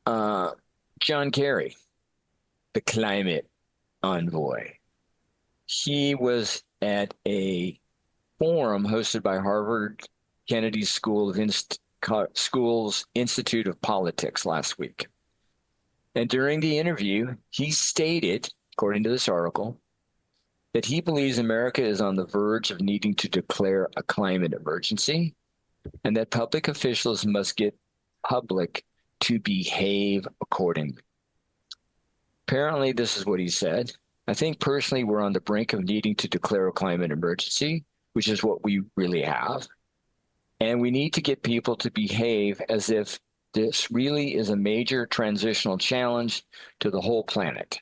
Uh, John Kerry, the climate envoy, he was at a forum hosted by Harvard Kennedy School's Institute of Politics last week. And during the interview, he stated, according to this article, that he believes America is on the verge of needing to declare a climate emergency and that public officials must get public to behave accordingly. Apparently, this is what he said. I think personally, we're on the brink of needing to declare a climate emergency, which is what we really have. And we need to get people to behave as if this really is a major transitional challenge to the whole planet.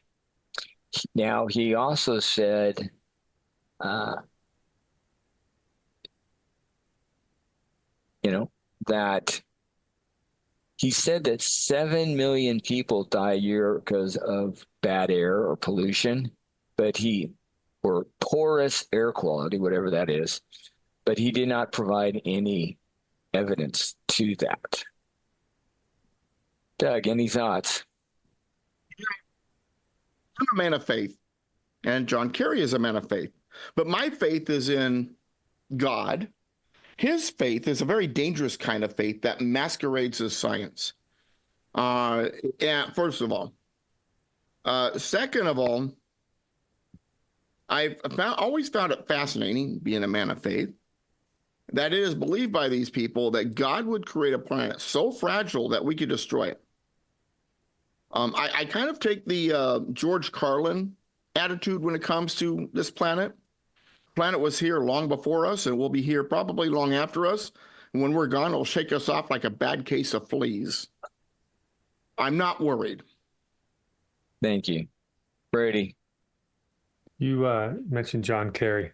Now, he also said, uh, that he said that 7 million people die a year because of bad air or pollution, or porous air quality, whatever that is, but he did not provide any evidence to that. Doug, any thoughts? I'm a man of faith, and John Kerry is a man of faith. But my faith is in God. His faith is a very dangerous kind of faith that masquerades as science. And first of all, second of all, I've always found it fascinating, being a man of faith, that it is believed by these people that God would create a planet so fragile that we could destroy it. I kind of take the George Carlin attitude when it comes to this planet. The planet was here long before us and will be here probably long after us. And when we're gone, it'll shake us off like a bad case of fleas. I'm not worried. Thank you. Brady. You mentioned John Kerry.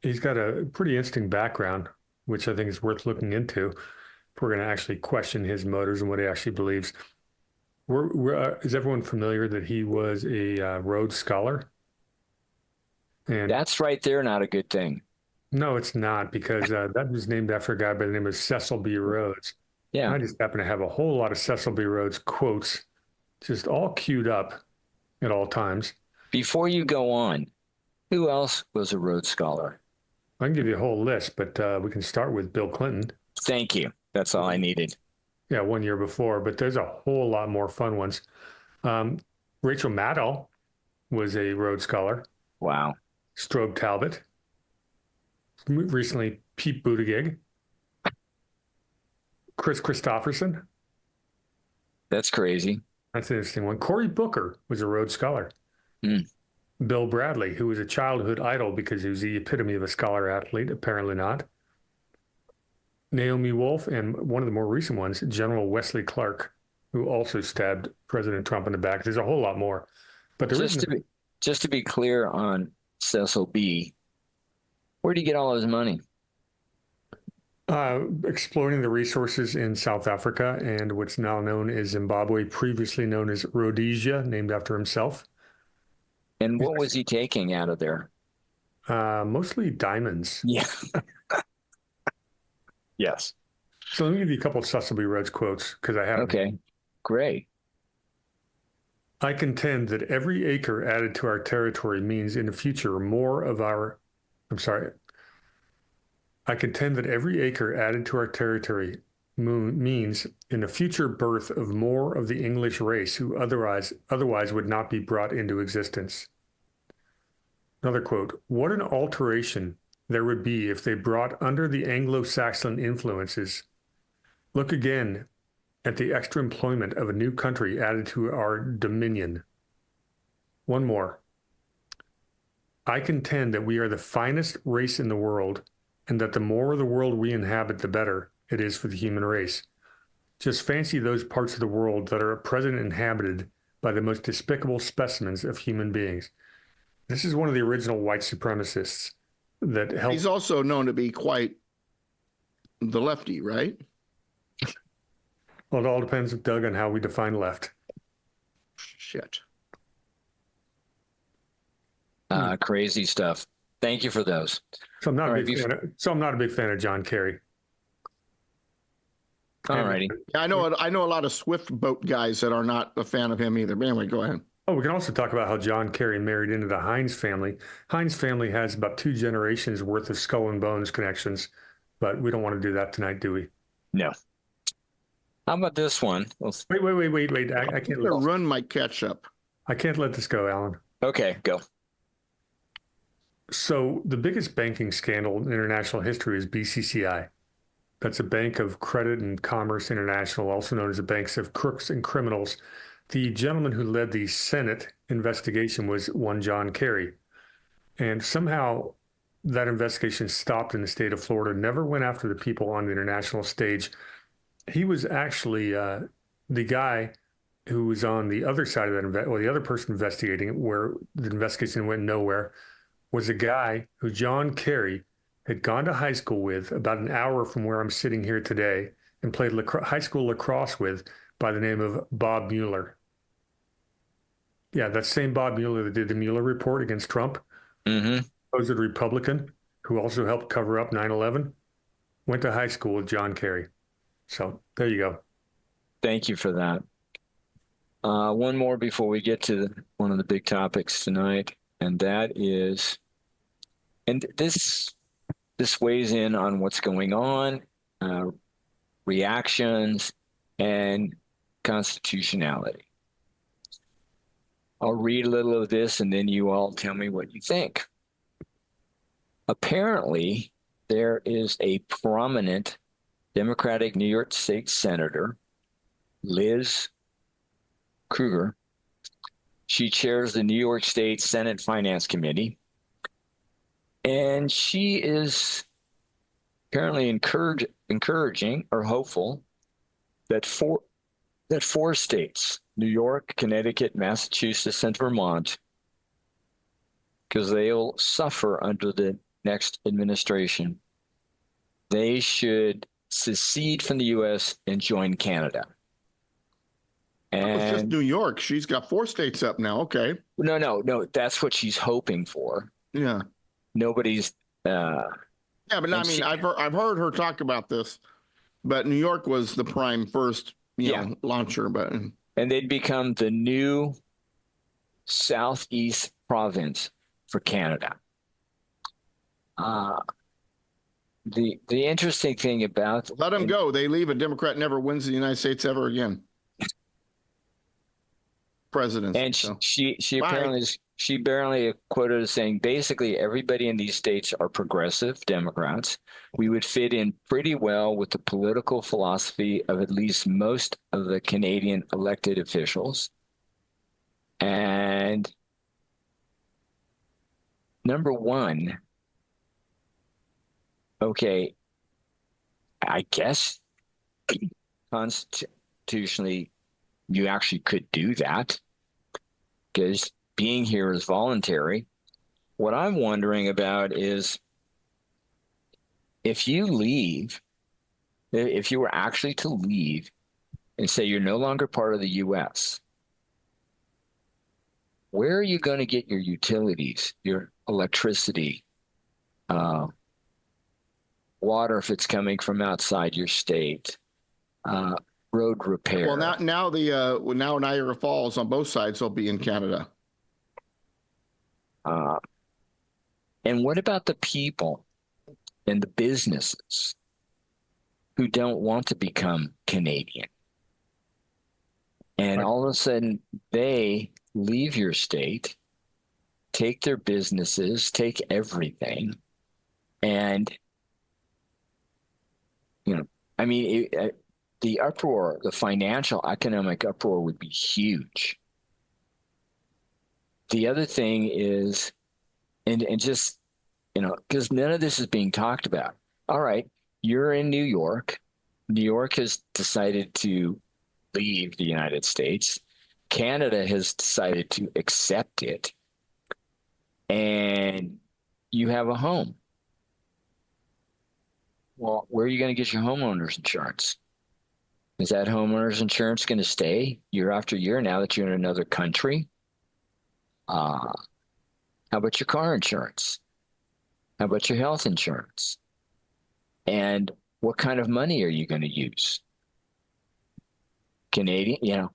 He's got a pretty interesting background, which I think is worth looking into if we're going to actually question his motives and what he actually believes. Is everyone familiar that he was a Rhodes Scholar? And that's right there, not a good thing. No, it's not, because that was named after a guy by the name of Cecil B. Rhodes. Yeah. I just happen to have a whole lot of Cecil B. Rhodes quotes just all queued up at all times. Before you go on, who else was a Rhodes Scholar? I can give you a whole list, but we can start with Bill Clinton. Thank you. That's all I needed. Yeah, 1 year before, but there's a whole lot more fun ones. Rachel Maddow was a Rhodes Scholar. Wow. Strobe Talbot. Recently, Pete Buttigieg. Chris Christopherson. That's crazy. That's an interesting one. Cory Booker was a Rhodes Scholar. Mm. Bill Bradley, who was a childhood idol because he was the epitome of a scholar athlete, apparently not. Naomi Wolf, and one of the more recent ones, General Wesley Clark, who also stabbed President Trump in the back. There's a whole lot more. But just to be clear on Cecil B., where did he get all his money? Exploiting the resources in South Africa and what's now known as Zimbabwe, previously known as Rhodesia, named after himself. And what was he taking out of there? Mostly diamonds. Yeah. Yes. So let me give you a couple of Cecil B. Rhodes quotes, because I have. Okay, great. I contend that every acre added to our territory means in the future more of our, I contend that every acre added to our territory means in the future birth of more of the English race who otherwise would not be brought into existence. Another quote, what an alteration there would be if they brought under the Anglo-Saxon influences. Look again at the extra employment of a new country added to our dominion. One more. I contend that we are the finest race in the world, and that the more of the world we inhabit, the better it is for the human race. Just fancy those parts of the world that are at present inhabited by the most despicable specimens of human beings. This is one of the original white supremacists that helped. He's also known to be quite the lefty, right? Well, it all depends, Doug, on how we define left. Shit. Crazy stuff. Thank you for those. So I'm not a big fan of John Kerry. All righty. Yeah, I know a lot of Swift boat guys that are not a fan of him either. But anyway, go ahead. Oh, we can also talk about how John Kerry married into the Heinz family. Heinz family has about 2 generations worth of skull and bones connections, but we don't want to do that tonight, do we? No. How about this one? Wait. I can't The run might catch up. I can't let this go, Alan. Okay, go. So the biggest banking scandal in international history is BCCI. That's a Bank of Credit and Commerce International, also known as the Banks of Crooks and Criminals. The gentleman who led the Senate investigation was one John Kerry. And somehow that investigation stopped in the state of Florida, never went after the people on the international stage. He was actually the guy who was on the other side of that, or the other person investigating it, where the investigation went nowhere, was a guy who John Kerry had gone to high school with about an hour from where I'm sitting here today and played high school lacrosse with by the name of Bob Mueller. Yeah, that same Bob Mueller that did the Mueller report against Trump, supposed Republican who also helped cover up 9/11, went to high school with John Kerry. So there you go. Thank you for that. One more before we get to one of the big topics tonight, and that is, and this weighs in on what's going on, reactions, and constitutionality. I'll read a little of this, and then you all tell me what you think. Apparently, there is a prominent Democratic New York State Senator, Liz Krueger. She chairs the New York State Senate Finance Committee, and she is apparently encouraging or hopeful that four states, New York, Connecticut, Massachusetts, and Vermont, because they'll suffer under the next administration, they should secede from the U.S. and join Canada. And it's just New York. She's got 4 states up now. Okay. No. That's what she's hoping for. Yeah. Nobody's. Yeah, but I mean, I've heard her talk about this, but New York was the prime first, you know, launcher. But and they'd become the new southeast province for Canada. The interesting thing about let them go. They leave. A Democrat never wins the United States ever again. President. And so. she barely quoted as saying basically everybody in these states are progressive Democrats. We would fit in pretty well with the political philosophy of at least most of the Canadian elected officials. And number one, okay, I guess constitutionally you actually could do that because being here is voluntary. What I'm wondering about is if you were actually to leave and say you're no longer part of the U.S., where are you going to get your utilities, your electricity, water if it's coming from outside your state, road repair? Well, now Niagara Falls on both sides will be in Canada. And what about the people and the businesses who don't want to become Canadian? And all of a sudden they leave your state, take their businesses, take everything. And, I mean, the uproar, the financial, economic uproar would be huge. The other thing is, and just, because none of this is being talked about. All right, you're in New York. New York has decided to leave the United States. Canada has decided to accept it. And you have a home. Well, where are you going to get your homeowner's insurance? Is that homeowner's insurance going to stay year after year now that you're in another country? How about your car insurance? How about your health insurance? And what kind of money are you going to use? Canadian,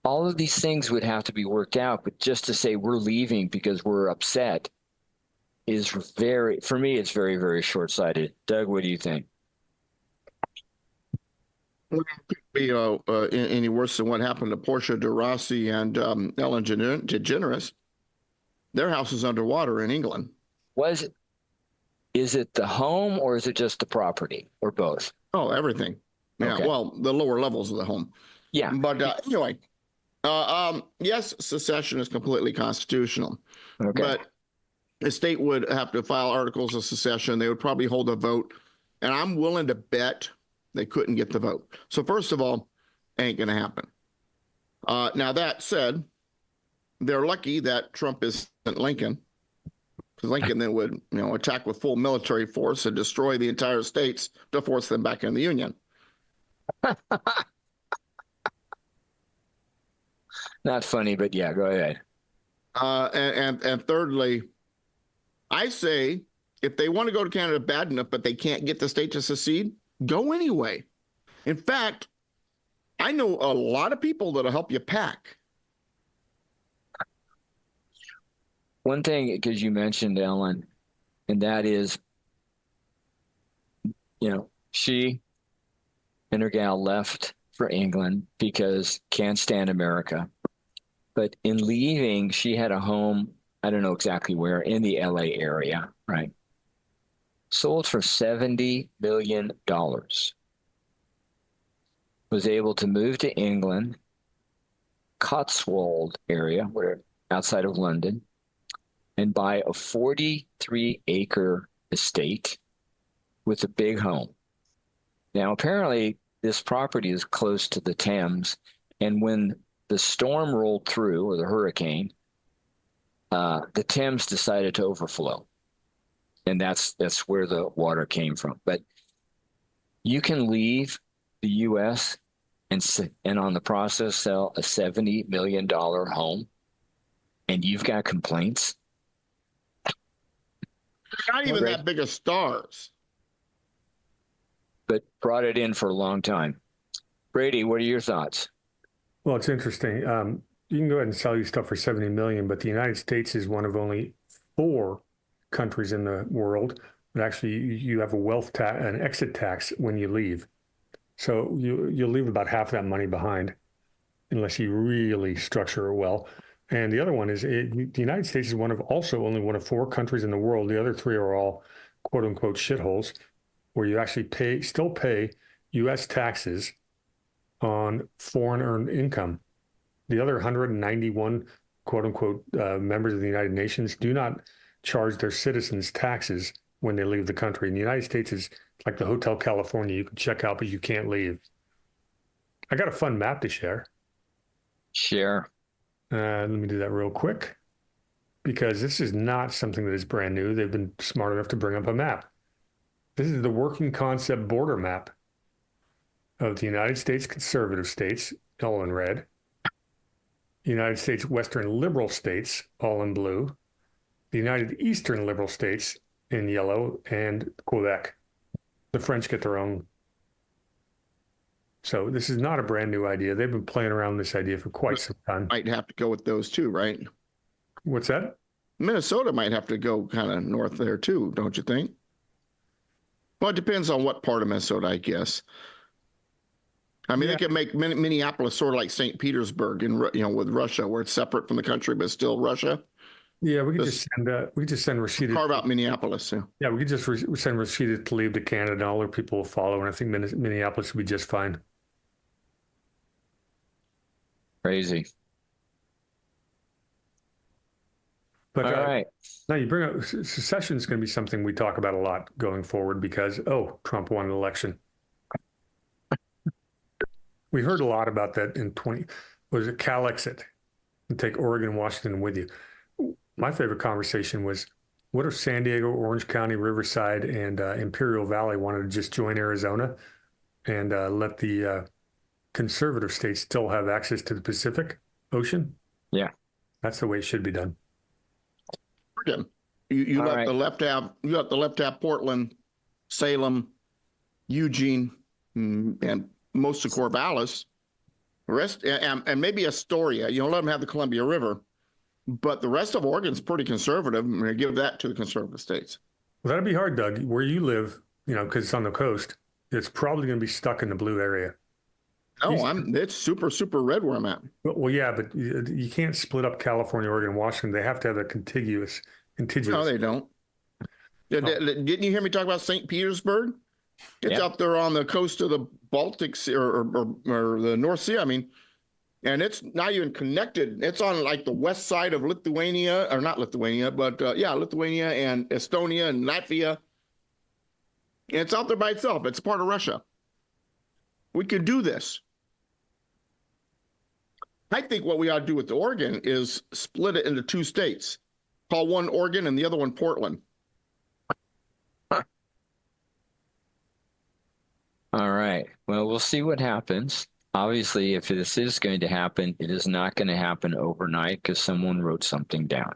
all of these things would have to be worked out. But just to say we're leaving because we're upset is for me, it's very, very short-sighted. Doug, what do you think? Well, it could be any worse than what happened to Portia de Rossi and Ellen DeGeneres. Their house is underwater in England. Is it the home or is it just the property or both? Oh, everything. Yeah. Okay. Well, the lower levels of the home. Yeah. But anyway, yes, secession is completely constitutional. Okay. But the state would have to file articles of secession. They would probably hold a vote. And I'm willing to bet they couldn't get the vote. So first of all, ain't going to happen. Now, that said, they're lucky that Trump isn't Lincoln, because Lincoln then would, attack with full military force and destroy the entire states to force them back in the Union. Not funny, but yeah, go ahead. And thirdly, I say if they want to go to Canada bad enough, but they can't get the state to secede, go anyway. In fact, I know a lot of people that'll help you pack. One thing, because you mentioned Ellen, and that is, she and her gal left for England because can't stand America. But in leaving, she had a home, I don't know exactly where, in the LA area, right? Sold for $70 million. Was able to move to England, Cotswold area, where outside of London, and buy a 43-acre estate with a big home. Now, apparently, this property is close to the Thames, and when the storm rolled through, or the hurricane, the Thames decided to overflow, and that's where the water came from. But you can leave the U.S. and on the process sell a $70 million home, and you've got complaints. Not even that big of stars. But brought it in for a long time. Brady, what are your thoughts? Well, it's interesting. You can go ahead and sell your stuff for $70 million, but the United States is one of only 4 countries in the world that actually you have a wealth tax, an exit tax when you leave. So you'll leave about half that money behind, unless you really structure it well. And the other one is the United States is only one of 4 countries in the world. The other 3 are all quote unquote shitholes, where you actually still pay U.S. taxes on foreign earned income. The other 191 quote unquote members of the United Nations do not charge their citizens taxes when they leave the country. And the United States is like the Hotel California. You can check out, but you can't leave. I got a fun map to share. Share. Let me do that real quick, because this is not something that is brand new. They've been smart enough to bring up a map. This is the working concept border map of the United States conservative states, all in red, United States Western liberal states, all in blue, the United Eastern liberal states in yellow, and Quebec. The French get their own. So this is not a brand new idea. They've been playing around with this idea for quite some time. Might have to go with those too, right? What's that? Minnesota might have to go kind of north there too, don't you think? Well, it depends on what part of Minnesota, I guess. I mean, they could make Minneapolis sort of like St. Petersburg, with Russia, where it's separate from the country but still Russia. Yeah, we could just send Rashida. Carve out Minneapolis. Yeah, we could just send Rashida Tlaib to Canada, and all her people will follow, and I think Minneapolis will be just fine. Crazy. But all right. Now you bring up secession is going to be something we talk about a lot going forward because Trump won an election. We heard a lot about that in was it Calexit, and take Oregon and Washington with you. My favorite conversation was, what if San Diego, Orange County, Riverside, and Imperial Valley wanted to just join Arizona and let the conservative states still have access to the Pacific Ocean? Yeah. That's the way it should be done. Oregon. You let the left have Portland, Salem, Eugene, and most of Corvallis, Rest and maybe Astoria. You know, let them have the Columbia River, but the rest of Oregon's pretty conservative. I'm going to give that to the conservative states. Well, that'd be hard, Doug. Where you live, you know, because it's on the coast, it's probably going to be stuck in the blue area. No, it's super, super red where I'm at. Well, yeah, but you can't split up California, Oregon, and Washington. They have to have a contiguous. No, they don't. Oh. Didn't you hear me talk about St. Petersburg? It's up there on the coast of the Baltic Sea or the North Sea. I mean, and it's not even connected. It's on like the west side of Lithuania, or not Lithuania, but Lithuania and Estonia and Latvia. And it's out there by itself. It's part of Russia. We could do this. I think what we ought to do with Oregon is split it into 2 states. Call one Oregon and the other one Portland. All right. Well, we'll see what happens. Obviously, if this is going to happen, it is not going to happen overnight because someone wrote something down.